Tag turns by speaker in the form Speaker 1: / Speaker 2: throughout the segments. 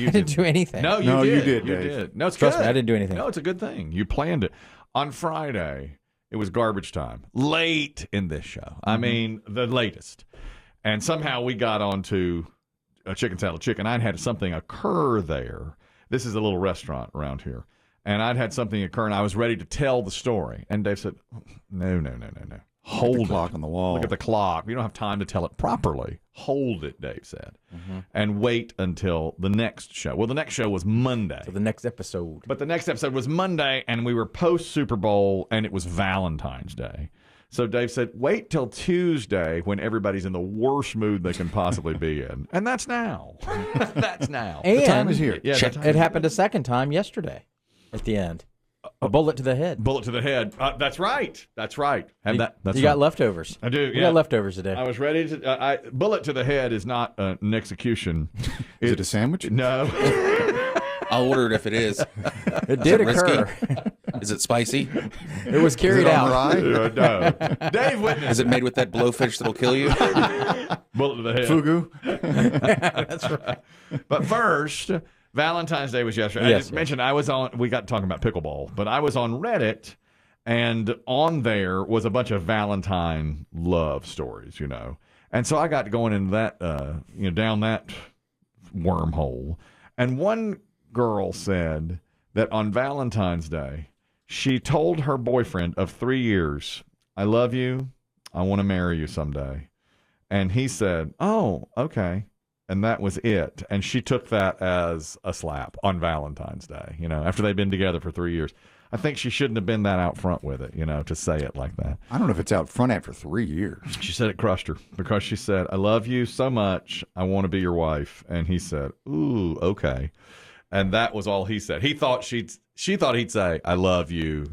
Speaker 1: you
Speaker 2: I didn't do anything.
Speaker 1: No,
Speaker 3: you did,
Speaker 1: You
Speaker 3: Dave.
Speaker 1: did. No, it's
Speaker 2: Trust
Speaker 1: good.
Speaker 2: me, I didn't do anything.
Speaker 1: No, it's a good thing. You planned it. On Friday, it was garbage time. Late in this show. I mean, the latest. And somehow we got onto a chicken salad chicken. I'd had something occur there. This is a little restaurant around here. And I'd had something occur, and I was ready to tell the story. And Dave said, no. Hold
Speaker 3: the
Speaker 1: it.
Speaker 3: clock on the wall.
Speaker 1: Look at the clock. We don't have time to tell it properly. Hold it, Dave said. And wait until the next show. Well, the next show was Monday.
Speaker 2: So the next episode.
Speaker 1: But the next episode was Monday, and we were post-Super Bowl, and it was Valentine's Day. So Dave said, wait till Tuesday when everybody's in the worst mood they can possibly be in. And that's now. That's now.
Speaker 2: And
Speaker 3: The time is here.
Speaker 1: Yeah, the time
Speaker 2: it happened a second time yesterday at the end. A bullet to the head.
Speaker 1: Bullet to the head. That's right. That's right. That's
Speaker 2: You
Speaker 1: right.
Speaker 2: got leftovers.
Speaker 1: I do.
Speaker 2: You
Speaker 1: Yeah.
Speaker 2: got leftovers today.
Speaker 1: I was ready to. Bullet to the head is not an execution.
Speaker 3: Is it a sandwich?
Speaker 1: No.
Speaker 4: I'll order it if it is.
Speaker 2: It did
Speaker 4: Is it
Speaker 2: occur.
Speaker 4: Is it spicy?
Speaker 2: It was carried out.
Speaker 1: No. Dave witnessed.
Speaker 4: Is it made with that blowfish that'll kill you?
Speaker 1: Bullet to the head.
Speaker 3: Fugu?
Speaker 2: That's right.
Speaker 1: But first, Valentine's Day was yesterday. I
Speaker 2: Yes,
Speaker 1: just mentioned we got talking about pickleball, but I was on Reddit, and on there was a bunch of Valentine love stories, And so I got going into that, down that wormhole. And one girl said that on Valentine's Day, she told her boyfriend of 3 years, I love you. I want to marry you someday. And he said, oh, okay. And that was it. And she took that as a slap on Valentine's Day, after they'd been together for 3 years. I think she shouldn't have been that out front with it, to say it like that.
Speaker 3: I don't know if it's out front after 3 years.
Speaker 1: She said it crushed her because she said, I love you so much. I want to be your wife. And he said, ooh, okay. And that was all he said. She thought he'd say, I love you,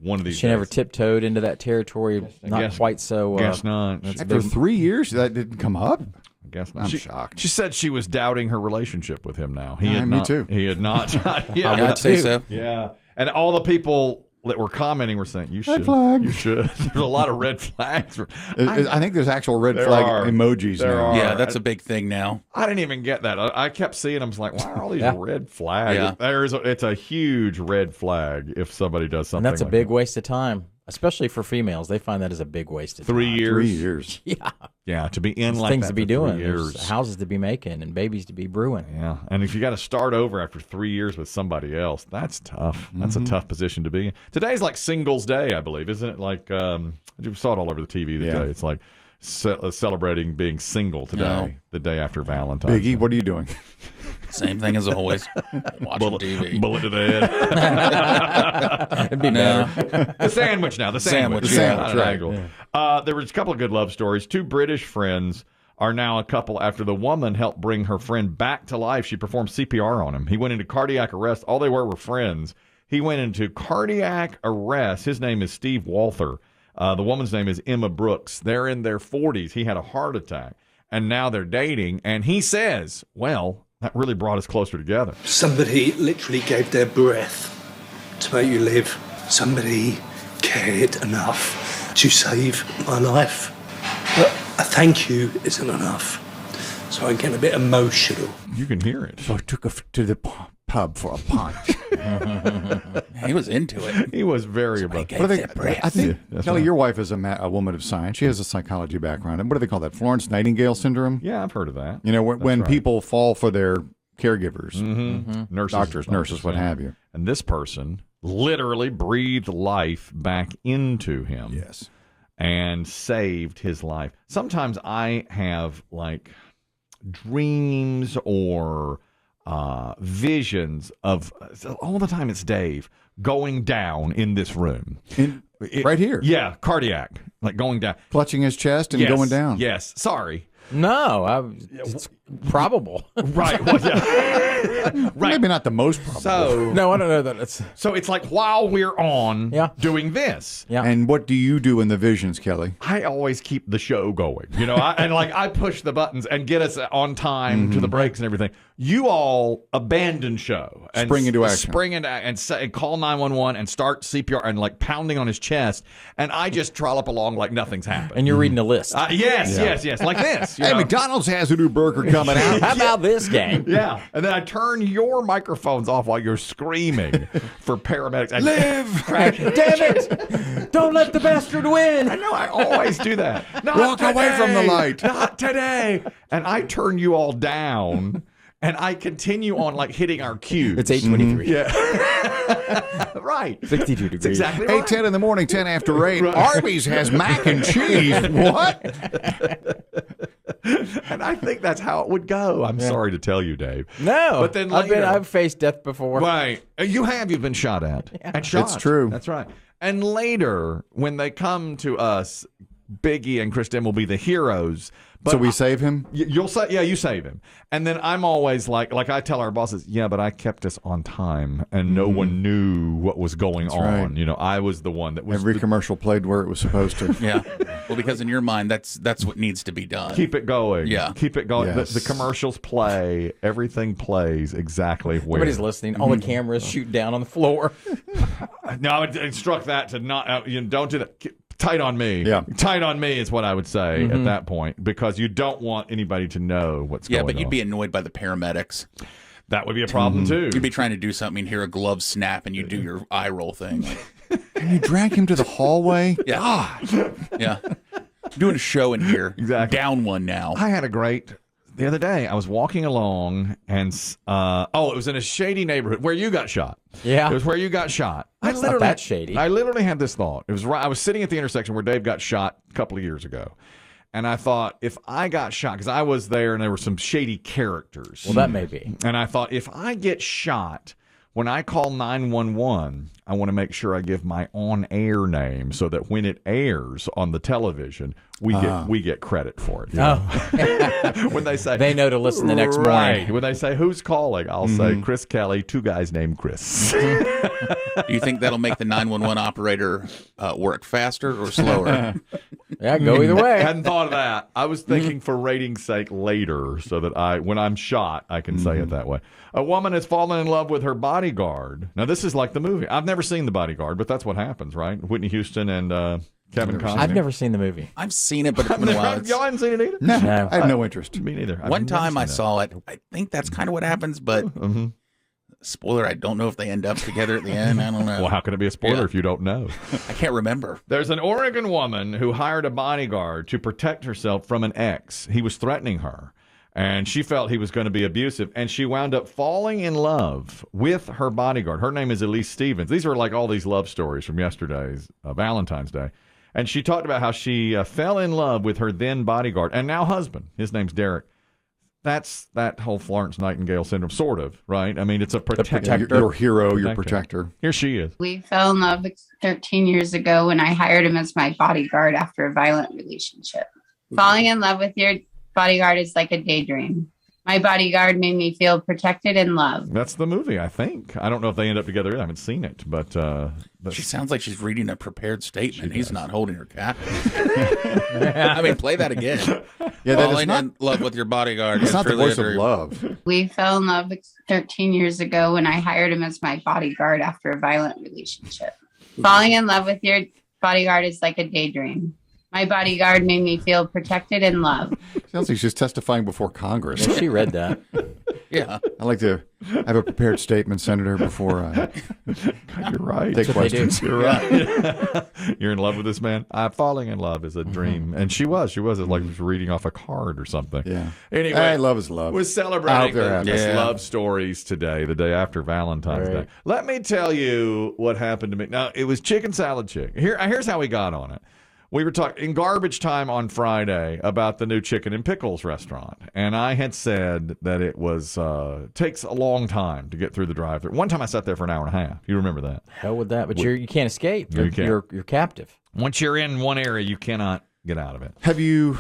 Speaker 1: one of these
Speaker 2: She
Speaker 1: days.
Speaker 2: never tiptoed into that territory. Not quite so.
Speaker 1: Guess not.
Speaker 3: After 3 years, that didn't come up?
Speaker 1: I guess not.
Speaker 3: I'm shocked.
Speaker 1: She said she was doubting her relationship with him now. He had
Speaker 3: me
Speaker 1: not,
Speaker 3: too.
Speaker 1: He had not. Yeah,
Speaker 4: I would say so.
Speaker 1: Yeah. And all the people that were commenting were saying, you should.
Speaker 3: flag.
Speaker 1: You should. There's a lot of red flags.
Speaker 3: I think there's actual red flag emojis
Speaker 1: There
Speaker 3: now.
Speaker 1: are.
Speaker 4: Yeah, that's a big thing now.
Speaker 1: I didn't even get that. I kept seeing them. I was like, why are all these
Speaker 2: Yeah.
Speaker 1: red flags?
Speaker 4: Yeah.
Speaker 1: It's a huge red flag if somebody does something
Speaker 2: And that's a
Speaker 1: like
Speaker 2: big
Speaker 1: that.
Speaker 2: waste of time, especially for females. They find that as a big waste of
Speaker 1: 3
Speaker 2: time.
Speaker 1: years.
Speaker 3: 3 years.
Speaker 2: Yeah.
Speaker 1: Yeah, to be in
Speaker 2: There's
Speaker 1: like
Speaker 2: things
Speaker 1: that
Speaker 2: to be
Speaker 1: for 3
Speaker 2: doing.
Speaker 1: years.
Speaker 2: There's houses to be making and babies to be brewing.
Speaker 1: Yeah, and if you got to start over after 3 years with somebody else, that's tough. That's a tough position to be in. Today's like Singles Day, I believe, isn't it? Like you saw it all over the TV today.
Speaker 3: Yeah.
Speaker 1: It's like celebrating being single today, the day after Valentine's.
Speaker 3: Biggie, what are you doing?
Speaker 4: Same thing as always. Watching TV.
Speaker 1: Bullet to the head.
Speaker 2: It'd be better.
Speaker 1: The sandwich now. The sandwich.
Speaker 4: Sandwich,
Speaker 3: yeah.
Speaker 1: Not an
Speaker 3: Right.
Speaker 1: angle. There was a couple of good love stories. Two British friends are now a couple after the woman helped bring her friend back to life. She performed CPR on him. He went into cardiac arrest. All they were friends. He went into cardiac arrest. His name is Steve Walther. The woman's name is Emma Brooks. They're in their 40s. He had a heart attack, and now they're dating. And he says, well, that really brought us closer together.
Speaker 5: Somebody literally gave their breath to make you live. Somebody cared enough to save my life. But a thank you isn't enough. So I get a bit emotional.
Speaker 1: You can hear it.
Speaker 3: So I took her to the pub for a pint.
Speaker 4: He was into it.
Speaker 1: He was very about
Speaker 3: What do they, I think,
Speaker 1: that's
Speaker 3: Kelly,
Speaker 1: right.
Speaker 3: your wife is a woman of science. She has a psychology background. And what do they call that? Florence Nightingale syndrome?
Speaker 1: Yeah, I've heard of that.
Speaker 3: When
Speaker 1: right.
Speaker 3: people fall for their caregivers,
Speaker 1: Nurses,
Speaker 3: doctors, nurses, what
Speaker 1: yeah.
Speaker 3: have you.
Speaker 1: And this person literally breathed life back into him.
Speaker 3: Yes.
Speaker 1: And saved his life. Sometimes I have like dreams or visions of all the time. It's Dave going down in this room.
Speaker 3: Right here.
Speaker 1: Yeah, cardiac, like going down.
Speaker 3: Clutching his chest and
Speaker 1: Yes,
Speaker 3: going down.
Speaker 1: Yes, sorry.
Speaker 2: No, it's probable.
Speaker 1: Right. Well, yeah. Right.
Speaker 3: Maybe not the most probable.
Speaker 1: So
Speaker 2: No, I don't know that.
Speaker 1: So it's like while we're on doing this.
Speaker 2: Yeah.
Speaker 3: And what do you do in the visions, Kelly?
Speaker 1: I always keep the show going. I push the buttons and get us on time to the breaks and everything. you all abandon show and
Speaker 3: Spring into action.
Speaker 1: and call 911 and start CPR and like pounding on his chest, and I just trollop along like nothing's happened.
Speaker 2: And you're reading a list.
Speaker 1: Yes, like this.
Speaker 3: Hey, McDonald's has a new burger coming out.
Speaker 2: How about this game?
Speaker 1: Yeah, and then I turn your microphones off while you're screaming for paramedics. And
Speaker 3: Live!
Speaker 2: Damn it! Don't let the bastard win.
Speaker 1: I know, I always do that.
Speaker 3: Walk away from the light.
Speaker 1: Not today. And I turn you all down, and I continue on like hitting our cues.
Speaker 2: It's 8:23.
Speaker 1: Yeah. Right.
Speaker 2: 62 degrees.
Speaker 1: That's exactly
Speaker 3: Hey,
Speaker 1: right.
Speaker 3: 10 in the morning, 10 after 8. Arby's has mac and cheese. What?
Speaker 1: And I think that's how it would go. I'm sorry to tell you, Dave.
Speaker 2: No.
Speaker 1: But then later,
Speaker 2: I've faced death before.
Speaker 1: right. You've been shot at.
Speaker 2: Yeah.
Speaker 1: And shot.
Speaker 3: It's true.
Speaker 1: That's right. And later, when they come to us, Biggie and Chris Demm will be the heroes. But
Speaker 3: So we save him?
Speaker 1: You'll say, yeah, you save him. And then I'm always like I tell our bosses, yeah, but I kept us on time and no one knew what was going on.
Speaker 3: right.
Speaker 1: You know, I was the one that was
Speaker 3: Every commercial played where it was supposed to.
Speaker 4: Yeah. Well, because in your mind, that's what needs to be done.
Speaker 1: keep it going.
Speaker 4: Yeah.
Speaker 1: Keep it going.
Speaker 3: Yes.
Speaker 1: The commercials play. Everything plays exactly where.
Speaker 2: Nobody's listening. All the cameras shoot down on the floor.
Speaker 1: No, I would instruct that to not, don't do that. Tight on me.
Speaker 3: Yeah.
Speaker 1: Tight on me is what I would say at that point, because you don't want anybody to know what's going on.
Speaker 4: Yeah, but you'd be annoyed by the paramedics.
Speaker 1: That would be a problem too.
Speaker 4: You'd be trying to do something and hear a glove snap and you do your eye roll thing.
Speaker 3: And you drag him to the hallway?
Speaker 4: Yeah. Yeah. Doing a show in here.
Speaker 1: Exactly.
Speaker 4: Down one now.
Speaker 1: I had a great the other day. I was walking along and it was in a shady neighborhood where you got shot.
Speaker 2: Yeah.
Speaker 1: It was where you got shot.
Speaker 2: That's not that shady.
Speaker 1: I literally had this thought. It was right. I was sitting at the intersection where Dave got shot a couple of years ago. And I thought, if I got shot, because I was there and there were some shady characters.
Speaker 2: Well, that may be.
Speaker 1: And I thought, if I get shot, when I call 911, I want to make sure I give my on-air name so that when it airs on the television, we get credit for it.
Speaker 2: Oh.
Speaker 1: When they say
Speaker 2: They know to listen the next morning.
Speaker 1: When they say who's calling, I'll say Chris Kelly, 2 guys named Chris.
Speaker 4: Do you think that'll make the 911 operator work faster or slower?
Speaker 2: Yeah, go either
Speaker 1: I
Speaker 2: way.
Speaker 1: hadn't thought of that. I was thinking for rating's sake later, so that when I'm shot, I can say it that way. A woman has fallen in love with her bodyguard. Now, this is like the movie. I've never seen The Bodyguard, but that's what happens, right? Whitney Houston and Kevin Costner.
Speaker 2: I've never seen the movie.
Speaker 4: I've seen it, but it's been a while.
Speaker 1: Y'all haven't seen it either?
Speaker 3: No,
Speaker 2: No.
Speaker 3: I have no interest.
Speaker 1: Me neither. I've
Speaker 4: One
Speaker 1: never
Speaker 4: time
Speaker 1: seen
Speaker 4: I
Speaker 1: that.
Speaker 4: saw it. I think that's kind of what happens, but spoiler, I don't know if they end up together at the end. I don't know.
Speaker 1: Well, how can it be a spoiler
Speaker 4: Yeah.
Speaker 1: if you don't know?
Speaker 4: I can't remember.
Speaker 1: There's an Oregon woman who hired a bodyguard to protect herself from an ex. He was threatening her, and she felt he was going to be abusive, and she wound up falling in love with her bodyguard. Her name is Elise Stevens. These are like all these love stories from yesterday's Valentine's Day. And she talked about how she fell in love with her then bodyguard and now husband. His name's Derek. That's that whole Florence Nightingale syndrome, sort of, right? I mean, it's a protector.
Speaker 3: Your hero, your protector.
Speaker 1: Here she is.
Speaker 6: We fell in love 13 years ago when I hired him as my bodyguard after a violent relationship. Falling in love with your bodyguard is like a daydream. My bodyguard made me feel protected and loved.
Speaker 1: That's the movie, I think. I don't know if they end up together. I haven't seen it, but
Speaker 4: She sounds like she's reading a prepared statement. He's not holding her captive. I mean, play that again.
Speaker 3: Yeah, that is
Speaker 4: Falling
Speaker 3: not,
Speaker 4: in love with your bodyguard.
Speaker 3: it's not the
Speaker 4: truly
Speaker 3: voice of love.
Speaker 6: We fell in love 13 years ago when I hired him as my bodyguard after a violent relationship. Falling in love with your bodyguard is like a daydream. My bodyguard made me feel protected and loved.
Speaker 3: Sounds like she's testifying before Congress.
Speaker 2: She read that.
Speaker 4: Yeah.
Speaker 3: I like to have a prepared statement, Senator, before I
Speaker 1: you're right.
Speaker 3: take
Speaker 2: what they do.
Speaker 3: questions.
Speaker 1: You're right. You're in love with this man. Falling in love is a dream, and she was. She was like reading off a card or something.
Speaker 3: Yeah.
Speaker 1: Anyway,
Speaker 3: Hey, love is love.
Speaker 1: we're
Speaker 3: I
Speaker 1: celebrating
Speaker 3: hope they're happy.
Speaker 1: the
Speaker 4: Yeah.
Speaker 1: love stories today, the day after Valentine's
Speaker 2: Right.
Speaker 1: Day. Let me tell you what happened to me. Now, it was Chicken Salad Chick. Here's how we got on it. We were talking in garbage time on Friday about the new Chicken and Pickles restaurant, and I had said that it was takes a long time to get through the drive-thru. One time I sat there for an hour and a half. You remember that?
Speaker 2: Hell with that. But you can't escape.
Speaker 1: No, you can't.
Speaker 2: You're captive.
Speaker 1: Once you're in one area, you cannot get out of it.
Speaker 3: Have you?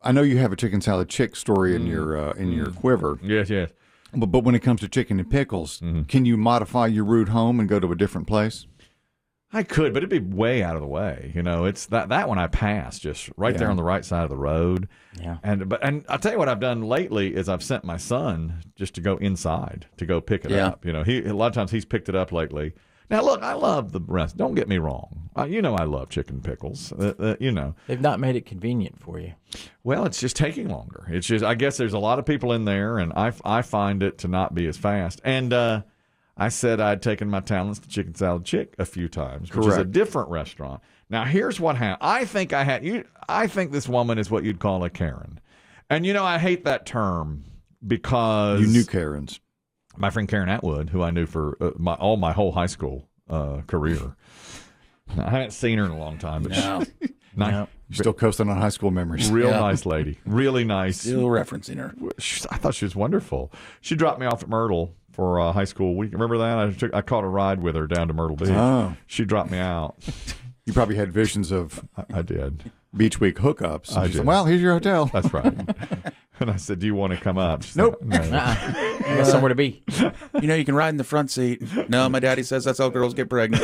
Speaker 3: I know you have a chicken salad chick story in your quiver,
Speaker 1: Yes, yes.
Speaker 3: but when it comes to chicken and pickles, can you modify your route home and go to a different place?
Speaker 1: I could, but it'd be way out of the way. It's that one I passed just right there on the right side of the road.
Speaker 2: Yeah.
Speaker 1: And I'll tell you what I've done lately is I've sent my son just to go inside to go pick it up. A lot of times he's picked it up lately. Now, look, I love the rest. Don't get me wrong. I love chicken pickles.
Speaker 2: They've not made it convenient for you.
Speaker 1: Well, it's just taking longer. It's just, I guess there's a lot of people in there, and I find it to not be as fast. And I said I'd taken my talents to Chicken Salad Chick a few times, which is a different restaurant. Now, here's what happened. I think this woman is what you'd call a Karen. And, I hate that term because...
Speaker 3: You knew Karens.
Speaker 1: My friend Karen Atwood, who I knew for my whole high school career. I haven't seen her in a long time, but
Speaker 3: You're still coasting on high school memories.
Speaker 1: Real nice lady. Really nice.
Speaker 4: Still referencing her.
Speaker 1: I thought she was wonderful. She dropped me off at Myrtle for high school week. Remember that? I caught a ride with her down to Myrtle Beach.
Speaker 3: Oh.
Speaker 1: She dropped me out.
Speaker 3: You probably had visions of
Speaker 1: I did.
Speaker 3: Beach Week hookups.
Speaker 1: I did.
Speaker 3: Said, well, here's your hotel.
Speaker 1: That's right. And I said, do you want to come up? She said,
Speaker 3: Nope.
Speaker 1: No.
Speaker 2: You got somewhere to be.
Speaker 4: You can ride in the front seat. No, my daddy says that's how girls get pregnant.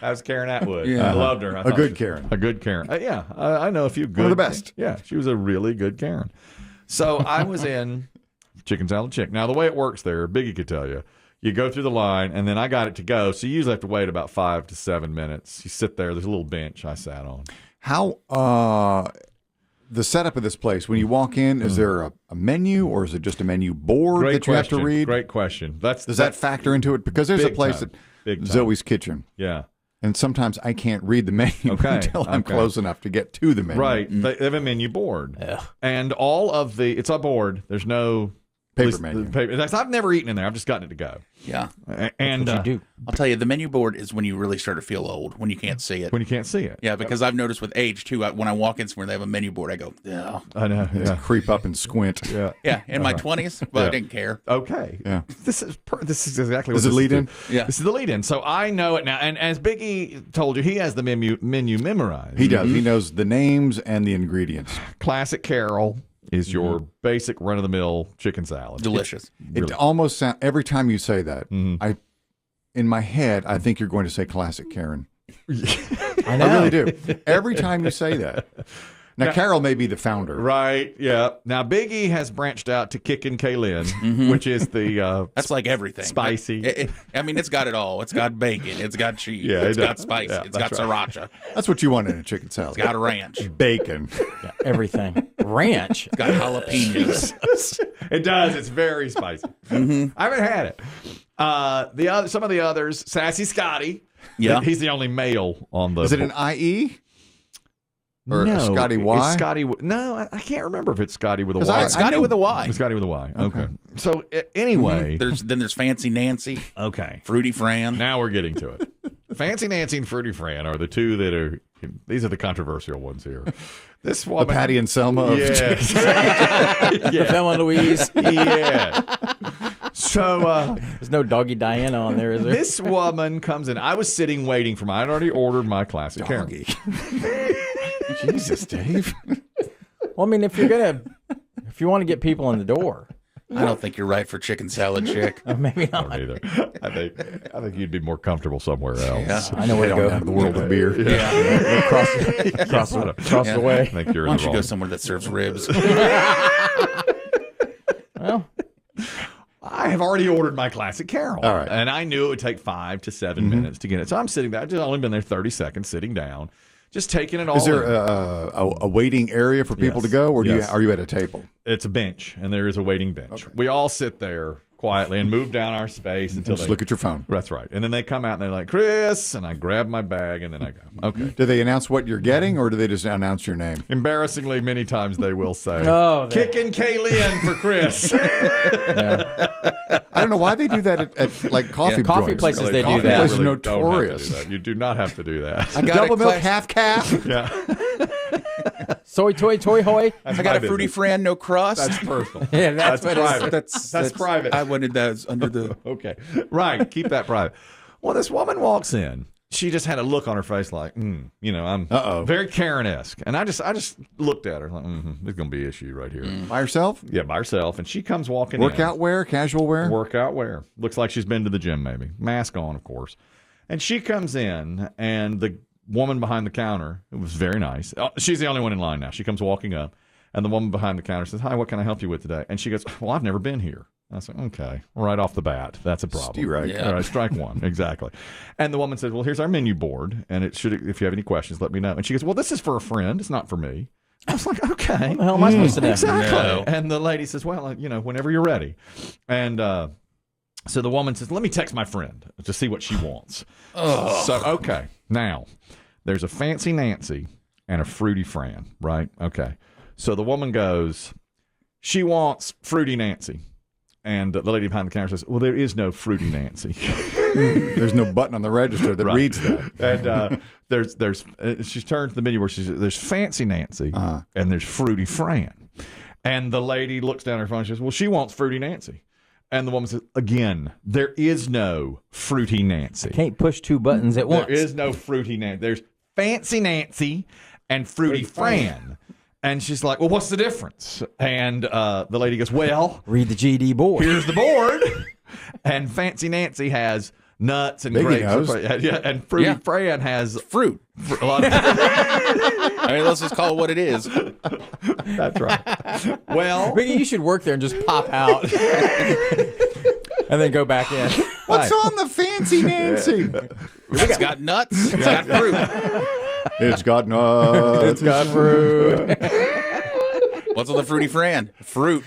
Speaker 1: That was Karen Atwood.
Speaker 4: Yeah.
Speaker 1: I loved her.
Speaker 3: A good Karen.
Speaker 1: A good Karen. Yeah, I know a few good.
Speaker 3: One of the best.
Speaker 1: Yeah, she was a really good Karen. So I was in Chicken Salad Chick. Now, the way it works there, Biggie could tell you, you go through the line, and then I got it to go. So you usually have to wait about 5 to 7 minutes. You sit there. There's a little bench I sat on.
Speaker 3: How the setup of this place, when you walk in, is there a menu or is it just a menu board that you have to read?
Speaker 1: Great question.
Speaker 3: Does that factor into it? Because there's a
Speaker 1: Big
Speaker 3: place
Speaker 1: time. Big
Speaker 3: at
Speaker 1: time.
Speaker 3: Zoe's Kitchen.
Speaker 1: Yeah.
Speaker 3: And sometimes I can't read the menu until I'm close enough to get to the menu.
Speaker 1: Right. They have a menu board.
Speaker 2: Yeah.
Speaker 1: And it's a board. There's no
Speaker 3: Paper menu.
Speaker 1: I've never etten in there. I've just gotten it to go.
Speaker 4: Yeah.
Speaker 1: And
Speaker 2: What you do?
Speaker 4: I'll tell you, the menu board is when you really start to feel old, when you can't see it.
Speaker 1: when you can't see it.
Speaker 4: Yeah, because I've noticed with age, too, when I walk in somewhere, they have a menu board, I go, yeah.
Speaker 1: I know. Yeah.
Speaker 3: Creep up and squint.
Speaker 1: Yeah.
Speaker 4: Yeah, in my 20s, but I didn't care.
Speaker 1: Okay.
Speaker 3: Yeah.
Speaker 1: This is exactly what
Speaker 3: Is it
Speaker 1: this
Speaker 3: lead in?
Speaker 4: Yeah.
Speaker 1: This is the lead in. So I know it now. And as Biggie told you, he has the menu memorized.
Speaker 3: He does. He knows the names and the ingredients.
Speaker 1: Classic Carol is your basic run of the mill chicken salad.
Speaker 4: Delicious.
Speaker 3: It almost sounds, every time you say that, in my head, I think you're going to say classic Karen.
Speaker 2: I know.
Speaker 3: I really do. Every time you say that. Now, Carol may be the founder.
Speaker 1: Right. Yeah. Now Biggie has branched out to Kickin' Kaylin, which is the
Speaker 4: That's like everything.
Speaker 1: spicy.
Speaker 4: I mean, it's got it all. It's got bacon. It's got cheese.
Speaker 1: Yeah,
Speaker 4: it's
Speaker 1: it
Speaker 4: got
Speaker 1: does.
Speaker 4: spice.
Speaker 1: Yeah,
Speaker 4: it's got
Speaker 1: that's
Speaker 4: sriracha.
Speaker 3: That's what you want in a chicken salad.
Speaker 4: It's got ranch. It's
Speaker 3: Bacon.
Speaker 2: Yeah, everything. Ranch.
Speaker 4: got jalapenos.
Speaker 1: It does. It's very spicy. I haven't had it. Some of the others, Sassy Scotty.
Speaker 4: Yeah.
Speaker 1: He's the only male on the.
Speaker 3: Is it an IE? Or
Speaker 1: no,
Speaker 3: a Scotty Y?
Speaker 1: It's Scotty. No, I can't remember if it's Scotty with a
Speaker 3: 'Cause
Speaker 1: Y.
Speaker 3: I
Speaker 4: Scotty
Speaker 3: know-
Speaker 4: with a Y.
Speaker 1: It's Scotty with a Y. Okay. So anyway,
Speaker 4: There's Fancy Nancy,
Speaker 1: okay.
Speaker 4: Fruity Fran.
Speaker 1: Now we're getting to it. Fancy Nancy and Fruity Fran are the two that are. These are the controversial ones here. This
Speaker 3: The
Speaker 1: woman,
Speaker 3: Patty and Selma of
Speaker 1: Yes.
Speaker 2: The Thelma and Louise.
Speaker 1: Yeah. So
Speaker 2: There's no Doggy Diana on there, is there?
Speaker 1: this woman comes in. I was sitting waiting for I'd already ordered my classic Karen.
Speaker 3: Jesus, Dave.
Speaker 2: Well, I mean, if you want to get people in the door,
Speaker 4: I don't think you're right for Chicken Salad Chick.
Speaker 2: maybe
Speaker 1: I
Speaker 2: not.
Speaker 1: don't either. I think you'd be more comfortable somewhere else.
Speaker 2: I know where to
Speaker 3: Head on
Speaker 2: go.
Speaker 3: down to the world of beer.
Speaker 2: Cross the way.
Speaker 1: I think you're
Speaker 4: Why
Speaker 1: in
Speaker 4: don't
Speaker 1: the
Speaker 4: you
Speaker 1: wrong.
Speaker 4: go somewhere that serves ribs?
Speaker 2: Well,
Speaker 1: I have already ordered my classic Carol.
Speaker 3: All right.
Speaker 1: And I knew it would take 5 to 7 minutes to get it. So I'm sitting there. I've just only been there 30 seconds sitting down, just taking it all
Speaker 3: Is there
Speaker 1: in.
Speaker 3: a waiting area for people
Speaker 1: Yes.
Speaker 3: to go, or
Speaker 1: Yes.
Speaker 3: are you at a table?
Speaker 1: It's a bench, and there is a waiting bench. We all sit there quietly and move down our space until
Speaker 3: Just
Speaker 1: they
Speaker 3: look at your phone.
Speaker 1: That's right. And then they come out and they're like, Chris, and I grab my bag and then I go, okay.
Speaker 3: Do they announce what you're getting, or do they just announce your name?
Speaker 1: Embarrassingly, many times they will say,
Speaker 2: Oh,
Speaker 1: Kickin' Kaylin for Chris.
Speaker 3: I don't know why they do that at like coffee
Speaker 2: coffee
Speaker 3: joints.
Speaker 2: places, they do
Speaker 3: Coffee
Speaker 2: that.
Speaker 3: places
Speaker 1: Really
Speaker 3: are
Speaker 1: don't have to
Speaker 3: notorious.
Speaker 1: do that. You do not have to do that.
Speaker 4: I got
Speaker 3: Double
Speaker 4: a
Speaker 3: milk,
Speaker 4: class-
Speaker 3: half calf.
Speaker 1: Yeah.
Speaker 2: soy toy toy hoy.
Speaker 4: I got a
Speaker 1: my
Speaker 4: Fruity
Speaker 1: business.
Speaker 4: Fran, no crust.
Speaker 1: That's personal.
Speaker 2: Yeah, that's
Speaker 1: That's
Speaker 2: what
Speaker 1: private.
Speaker 4: That's
Speaker 1: private.
Speaker 4: I wanted those under the.
Speaker 1: Okay. Right. Keep that private. Well, this woman walks in. she just had a look on her face like, I'm very Karen-esque. And I just looked at her like, there's going to be an issue right here.
Speaker 3: By herself?
Speaker 1: Yeah, by herself. And she comes walking in.
Speaker 3: Workout wear, casual wear?
Speaker 1: Workout wear. Looks like she's been to the gym maybe. Mask on, of course. And she comes in, and the woman behind the counter, it was very nice. She's the only one in line now. She comes walking up, and the woman behind the counter says, "Hi, what can I help you with today?" And she goes, "Well, I've never been here." I said, "Okay, right off the bat, that's a problem."
Speaker 3: Right.
Speaker 4: Yeah.
Speaker 1: All right, strike one. Exactly. And the woman says, "Well, here's our menu board, and it should. If you have any questions, let me know." And she goes, "Well, this is for a friend. It's not for me." I was like, "Okay,
Speaker 2: What the hell am I supposed to do?
Speaker 1: exactly."
Speaker 4: No.
Speaker 1: And the lady says, "Well, whenever you're ready." And so the woman says, "Let me text my friend to see what she wants." So okay, now there's a Fancy Nancy and a Fruity Fran, right? Okay. So the woman goes, she wants Fruity Nancy. And the lady behind the counter says, "Well, there is no Fruity Nancy."
Speaker 3: There's no button on the register that reads that.
Speaker 1: And she turns to the menu where she says, "There's Fancy Nancy and there's Fruity Fran." And the lady looks down her phone and she says, "Well, she wants Fruity Nancy." And the woman says, "Again, there is no Fruity Nancy.
Speaker 2: Can't push two buttons at once.
Speaker 1: There is no Fruity Nancy. There's Fancy Nancy and Fruity Fran." And she's like, "Well, what's the difference?" And the lady goes, "Well,
Speaker 2: Read the GD board.
Speaker 1: here's the board." And Fancy Nancy has nuts and
Speaker 3: Biggie
Speaker 1: grapes.
Speaker 3: knows.
Speaker 1: Yeah, and Fruity
Speaker 4: Yeah.
Speaker 1: Fran has
Speaker 4: Fruit.
Speaker 1: a lot of.
Speaker 4: I mean, let's just call it what it is.
Speaker 1: That's right. Well,
Speaker 2: Biggie, you should work there and just pop out. And then go back in.
Speaker 3: What's on the Fancy Nancy?
Speaker 4: It's got nuts. It's got fruit.
Speaker 3: It's got nuts.
Speaker 2: It's got fruit.
Speaker 4: What's on the Fruity Fran? Fruit.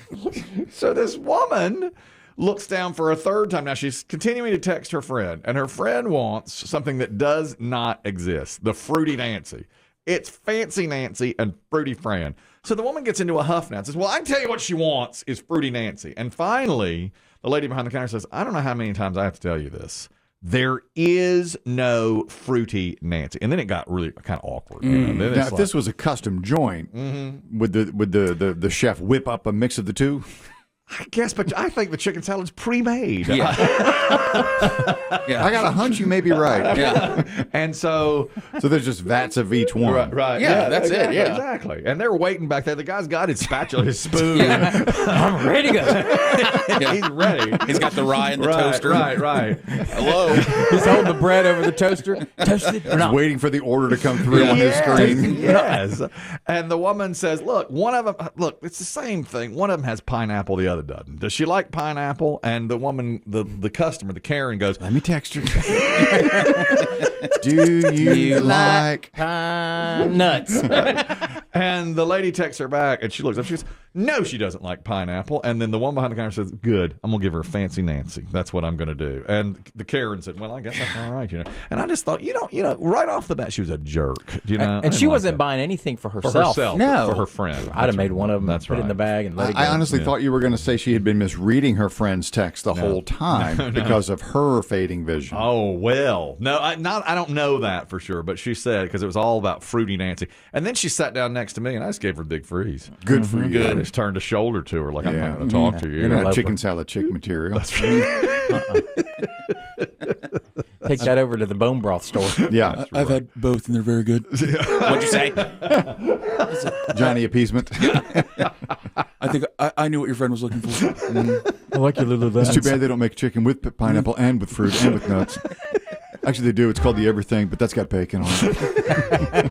Speaker 1: so this woman looks down for a third time. Now she's continuing to text her friend, and her friend wants something that does not exist: the Fruity Nancy. It's Fancy Nancy and Fruity Fran. So the woman gets into a huff now and says, "Well, I can tell you what she wants is Fruity Nancy." And finally, the lady behind the counter says, "I don't know how many times I have to tell you this. There is no Fruity Nancy." And then it got really kind of awkward. Then
Speaker 3: Now,
Speaker 1: it's
Speaker 3: if this was a custom joint, would the chef whip up a mix of the two?
Speaker 1: I guess, but I think the chicken salad's pre-made.
Speaker 4: Yeah.
Speaker 3: I got a hunch you may be right.
Speaker 4: Yeah.
Speaker 1: And so
Speaker 3: So there's just vats of each one.
Speaker 1: right.
Speaker 4: Yeah, that's it,
Speaker 1: exactly,
Speaker 4: yeah.
Speaker 1: Exactly. And they're waiting back there. The guy's got his spatula, his spoon.
Speaker 2: I'm ready to go.
Speaker 4: Yeah.
Speaker 1: He's ready.
Speaker 4: He's got the rye in the toaster.
Speaker 1: Right.
Speaker 4: Hello.
Speaker 2: He's holding the bread over the toaster. Toasted or
Speaker 3: He's
Speaker 2: not?
Speaker 3: waiting for the order to come through on his screen.
Speaker 1: Yes. And the woman says, "Look, one of them, it's the same thing. One of them has pineapple, the other doesn't. Does she like pineapple?" And the woman, the customer, the Karen goes,
Speaker 3: Let me text her. Do you like?
Speaker 2: Pine nuts.
Speaker 1: and the lady texts her back, and she looks up. She goes, "No, she doesn't like pineapple." And then the one behind the counter says, "Good, I'm gonna give her a Fancy Nancy. That's what I'm gonna do." And the Karen said, "Well, I guess that's all right, And I just thought, right off the bat, she was a jerk, I
Speaker 2: And
Speaker 1: didn't
Speaker 2: she
Speaker 1: like
Speaker 2: wasn't
Speaker 1: that.
Speaker 2: buying anything for
Speaker 1: for
Speaker 2: herself.
Speaker 1: herself,
Speaker 3: No.
Speaker 1: for her friend.
Speaker 2: I'd have made one of them,
Speaker 1: That's
Speaker 2: put it in
Speaker 1: right.
Speaker 2: the bag, and let it go.
Speaker 3: I honestly thought you were going to say she had been misreading her friend's text the whole time because of her fading vision.
Speaker 1: Oh well, no, I don't know that for sure, but she said because it was all about Fruity Nancy, and then she sat down next to me, and I just gave her a big freeze.
Speaker 3: Good for you.
Speaker 1: Good. I just turned a shoulder to her, like I'm
Speaker 3: Yeah.
Speaker 1: not going to talk to you.
Speaker 2: You're
Speaker 3: That
Speaker 2: Love
Speaker 3: chicken
Speaker 2: her.
Speaker 3: salad chick material.
Speaker 2: Take that over to the bone broth store.
Speaker 3: Yeah.
Speaker 4: I've had both, and they're very good. What'd you say?
Speaker 3: Johnny appeasement.
Speaker 4: I think I knew what your friend was looking for.
Speaker 2: I like your little
Speaker 3: It's too bad they don't make chicken with pineapple and with fruit and with nuts. Actually, they do. It's called the everything, but that's got bacon on it.